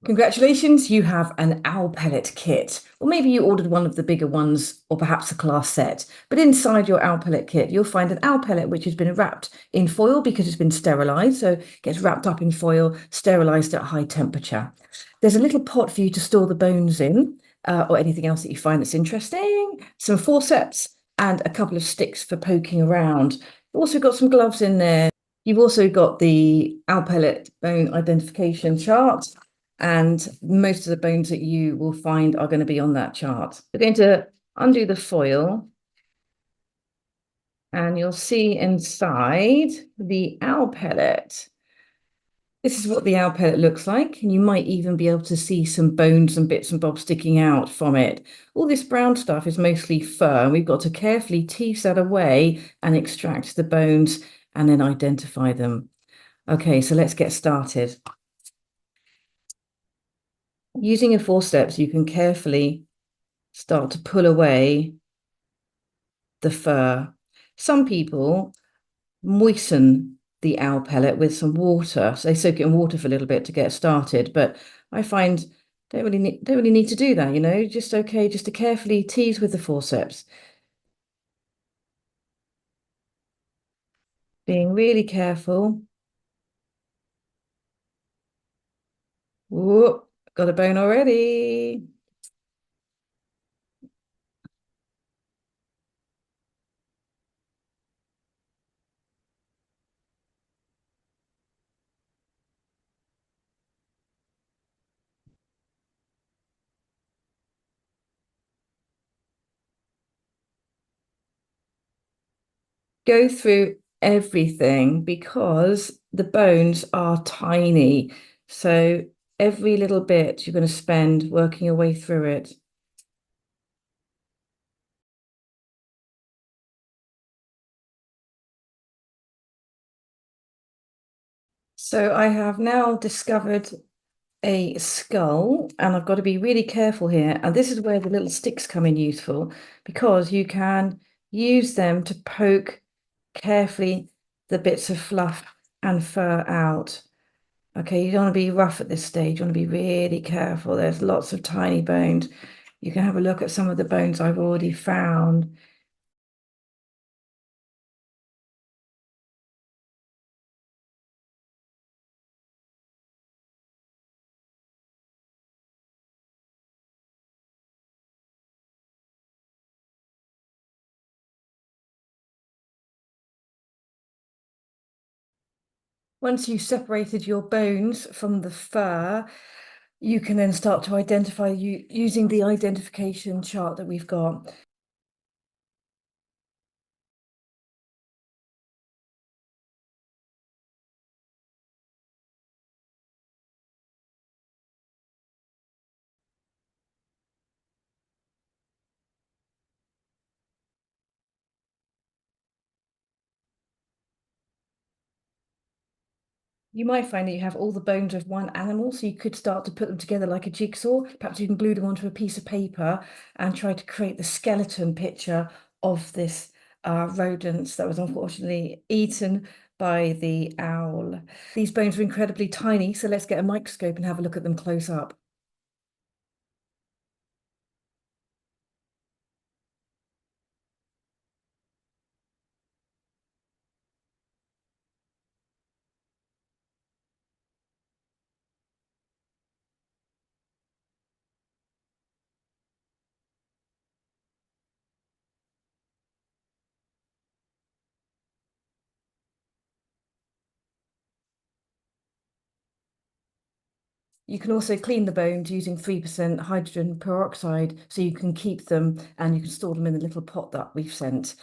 Congratulations, you have an owl pellet kit. Or maybe you ordered one of the bigger ones, or perhaps a class set. But inside your owl pellet kit, you'll find an owl pellet which has been wrapped in foil because it's been sterilized. So it gets wrapped up in foil, sterilized at high temperature. There's a little pot for you to store the bones in, or anything else that you find that's interesting, some forceps, and a couple of sticks for poking around. You've also got some gloves in there. You've also got the owl pellet bone identification chart, and most of the bones that you will find are going to be on that chart. We're going to undo the foil, and you'll see inside the owl pellet. This is what the owl pellet looks like, and you might even be able to see some bones and bits and bobs sticking out from it. All this brown stuff is mostly fur, and we've got to carefully tease that away and extract the bones and then identify them. Okay, so let's get started. Using your forceps, you can carefully start to pull away the fur. Some people moisten the owl pellet with some water. So they soak it in water for a little bit to get started. But I find don't really need to do that, just okay, just to carefully tease with the forceps. Being really careful. Whoop, got a bone already. Go through everything because the bones are tiny. So every little bit you're going to spend working your way through it. So I have now discovered a skull, and I've got to be really careful here. And this is where the little sticks come in useful, because you can use them to poke carefully the bits of fluff and fur out. Okay, you don't want to be rough at this stage. You want to be really careful. There's lots of tiny bones. You can have a look at some of the bones I've already found. Once you've separated your bones from the fur, you can then start to identify using the identification chart that we've got. You might find that you have all the bones of one animal, so you could start to put them together like a jigsaw. Perhaps you can glue them onto a piece of paper and try to create the skeleton picture of this rodent that was unfortunately eaten by the owl. These bones are incredibly tiny, so let's get a microscope and have a look at them close up. You can also clean the bones using 3% hydrogen peroxide, so you can keep them and you can store them in the little pot that we've sent.